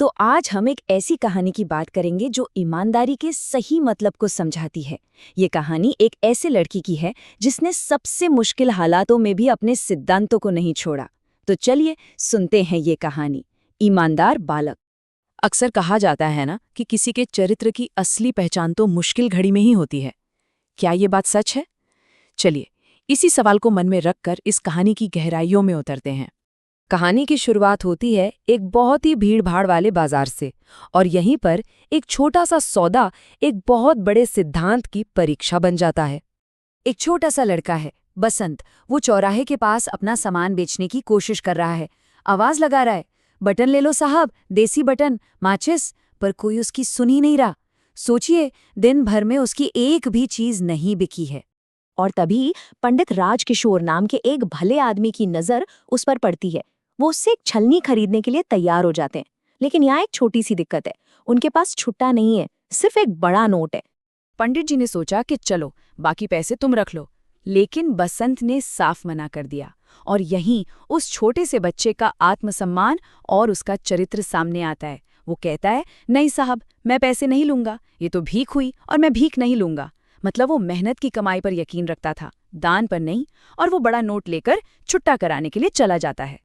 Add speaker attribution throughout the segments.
Speaker 1: तो आज हम एक ऐसी कहानी की बात करेंगे जो ईमानदारी के सही मतलब को समझाती है। ये कहानी एक ऐसे लड़की की है जिसने सबसे मुश्किल हालातों में भी अपने सिद्धांतों को नहीं छोड़ा। तो चलिए सुनते हैं ये कहानी, ईमानदार बालक।
Speaker 2: अक्सर कहा जाता है ना कि किसी के चरित्र की असली पहचान तो मुश्किल घड़ी में ही होती है। क्या ये बात सच है? चलिए इसी सवाल को मन में रखकर इस कहानी की गहराइयों में उतरते हैं।
Speaker 1: कहानी की शुरुआत होती है एक बहुत ही भीड़-भाड़ वाले बाजार से, और यहीं पर एक छोटा सा सौदा एक बहुत बड़े सिद्धांत की परीक्षा बन जाता है। एक छोटा सा लड़का है, बसंत। वो चौराहे के पास अपना सामान बेचने की कोशिश कर रहा है। आवाज लगा रहा है, बटन ले लो साहब, देसी बटन, माचिस। पर कोई उसकी सुन ही नहीं रहा। सोचिए, दिन भर में उसकी एक भी चीज नहीं बिकी है। और तभी पंडित राजकिशोर नाम के एक भले आदमी की नजर उस पर पड़ती है। वो उससे एक छलनी खरीदने के लिए तैयार हो जाते हैं। लेकिन यहाँ एक छोटी सी दिक्कत है, उनके पास छुट्टा नहीं है, सिर्फ एक बड़ा नोट है।
Speaker 2: पंडित जी ने सोचा कि चलो बाकी पैसे तुम रख लो, लेकिन बसंत ने साफ मना कर दिया। और यहीं उस छोटे से बच्चे का आत्मसम्मान और उसका चरित्र सामने आता है। वो कहता है, नहीं साहब, मैं पैसे नहीं लूंगा, ये तो भीख हुई और मैं भीख नहीं लूंगा। मतलब वो मेहनत की कमाई पर यकीन रखता था, दान पर नहीं। और वो बड़ा नोट लेकर छुट्टा कराने के लिए चला जाता है।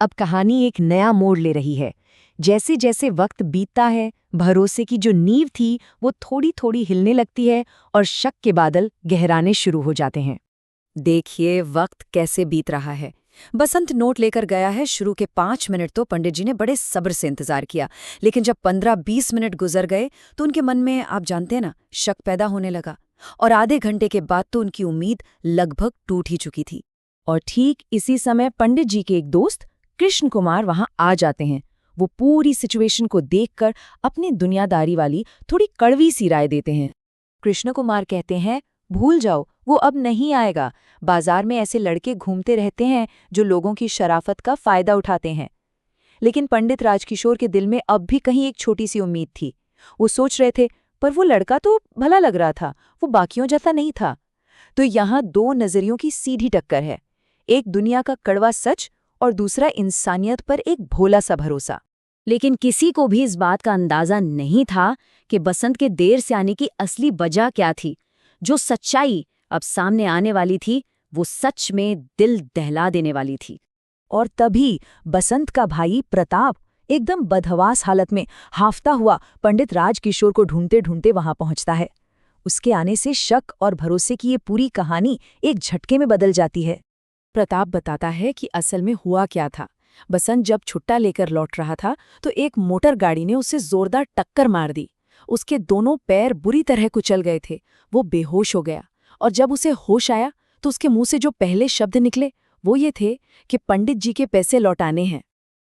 Speaker 1: अब कहानी एक नया मोड़ ले रही है। जैसे जैसे वक्त बीतता है, भरोसे की जो नींव थी वो थोड़ी थोड़ी हिलने लगती है और शक के बादल गहराने शुरू हो जाते हैं। देखिए वक्त कैसे बीत रहा है। बसंत नोट लेकर गया है। शुरू के 5 मिनट तो पंडित जी ने बड़े सब्र से इंतजार किया, लेकिन जब 15-20 मिनट गुजर गए तो उनके मन में, आप जानते हैं ना, शक पैदा होने लगा। और आधे घंटे के बाद तो उनकी उम्मीद लगभग टूट ही चुकी थी। और ठीक इसी समय पंडित जी के एक दोस्त कृष्ण कुमार वहां आ जाते हैं। वो पूरी सिचुएशन को देखकर अपनी दुनियादारी वाली थोड़ी कड़वी सी राय देते हैं। कृष्ण कुमार कहते हैं, भूल जाओ, वो अब नहीं आएगा। बाजार में ऐसे लड़के घूमते रहते हैं जो लोगों की शराफत का फायदा उठाते हैं। लेकिन पंडित राजकिशोर के दिल में अब भी कहीं एक छोटी सी उम्मीद थी। वो सोच रहे थे, पर वो लड़का तो भला लग रहा था, वो बाकियों जैसा नहीं था। तो यहाँ दो नजरियों की सीधी टक्कर है, एक दुनिया का कड़वा सच और दूसरा इंसानियत पर एक भोला सा भरोसा। लेकिन किसी को भी इस बात का अंदाजा नहीं था कि बसंत के देर से आने की असली वजह क्या थी। जो सच्चाई अब सामने आने वाली थी वो सच में दिल दहला देने वाली थी। और तभी बसंत का भाई प्रताप एकदम बदहवास हालत में हाफता हुआ पंडित राजकिशोर को ढूंढते ढूंढते वहां पहुंचता है। उसके आने से शक और भरोसे की ये पूरी कहानी एक झटके में बदल जाती है।
Speaker 2: प्रताप बताता है कि असल में हुआ क्या था। बसंत जब छुट्टा लेकर लौट रहा था तो एक मोटर गाड़ी ने उसे जोरदार टक्कर मार दी। उसके दोनों पैर बुरी तरह कुचल गए थे। वो बेहोश हो गया और जब उसे होश आया तो उसके मुंह से जो पहले शब्द निकले वो ये थे कि पंडित जी के पैसे लौटाने हैं।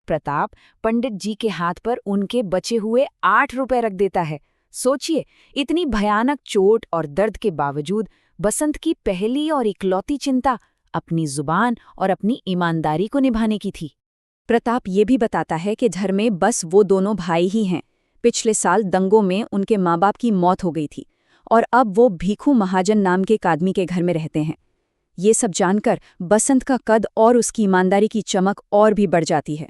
Speaker 2: प्रताप पंडित जी के हाथ पर उनके बचे हुए 8 रुपए रख देता है। सोचिए, इतनी भयानक चोट और दर्द के बावजूद बसंत की पहली और इकलौती चिंता अपनी जुबान और अपनी ईमानदारी को निभाने की थी। प्रताप ये भी बताता है कि घर में बस वो दोनों भाई ही हैं। पिछले साल दंगों में उनके माँ बाप की मौत हो गई थी और अब वो भीखू महाजन नाम के एक आदमी के घर में रहते हैं। ये सब जानकर बसंत का कद और उसकी ईमानदारी की चमक और भी बढ़ जाती है।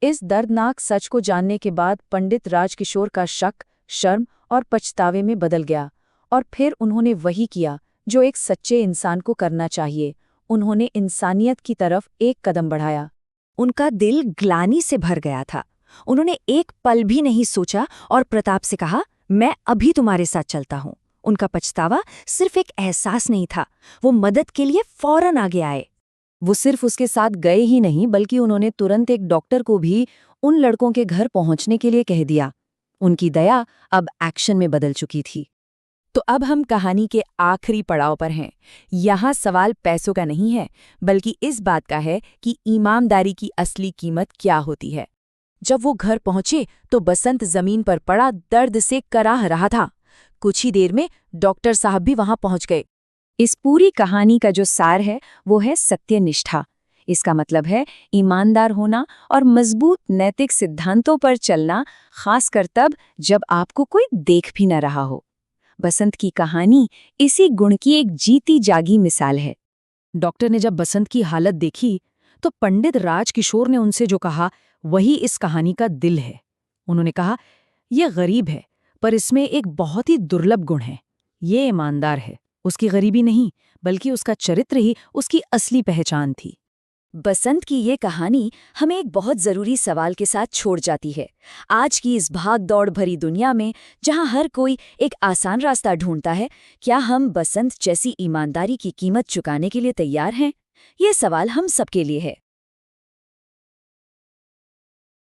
Speaker 2: इस दर्दनाक सच को जानने के बाद पंडित राजकिशोर का शक, शर्म और पछतावे में बदल गया। और फिर उन्होंने वही किया जो एक सच्चे इंसान को करना चाहिए। उन्होंने इंसानियत की तरफ एक कदम बढ़ाया। उनका दिल ग्लानि से भर गया था। उन्होंने एक पल भी नहीं सोचा और प्रताप से कहा, मैं अभी तुम्हारे साथ चलता हूँ। उनका पछतावा सिर्फ एक एहसास नहीं था, वो मदद के लिए फौरन आगे आए। वो सिर्फ उसके साथ गए ही नहीं, बल्कि उन्होंने तुरंत एक डॉक्टर को भी उन लड़कों के घर पहुंचने के लिए कह दिया। उनकी दया अब एक्शन में बदल चुकी थी। तो अब हम कहानी के आखिरी पड़ाव पर हैं। यहाँ सवाल पैसों का नहीं है, बल्कि इस बात का है कि ईमानदारी की असली कीमत क्या होती है। जब वो घर पहुंचे तो बसंत जमीन पर पड़ा दर्द से कराह रहा था। कुछ ही देर में डॉक्टर साहब भी वहां पहुंच गए। इस पूरी कहानी का जो सार है वो है सत्यनिष्ठा। इसका मतलब है ईमानदार होना और मजबूत नैतिक सिद्धांतों पर चलना, खासकर तब जब आपको कोई देख भी न रहा हो। बसंत की कहानी इसी गुण की एक जीती जागी मिसाल है। डॉक्टर ने जब बसंत की हालत देखी तो पंडित राजकिशोर ने उनसे जो कहा वही इस कहानी का दिल है। उन्होंने कहा, यह गरीब है, पर इसमें एक बहुत ही दुर्लभ गुण है। ये ईमानदार है। उसकी गरीबी नहीं, बल्कि उसका चरित्र ही उसकी असली पहचान थी।
Speaker 3: बसंत की ये कहानी हमें एक बहुत ज़रूरी सवाल के साथ छोड़ जाती है। आज की इस भाग दौड़ भरी दुनिया में, जहां हर कोई एक आसान रास्ता ढूंढता है, क्या हम बसंत जैसी ईमानदारी की कीमत चुकाने के लिए तैयार हैं? ये सवाल हम सबके लिए है।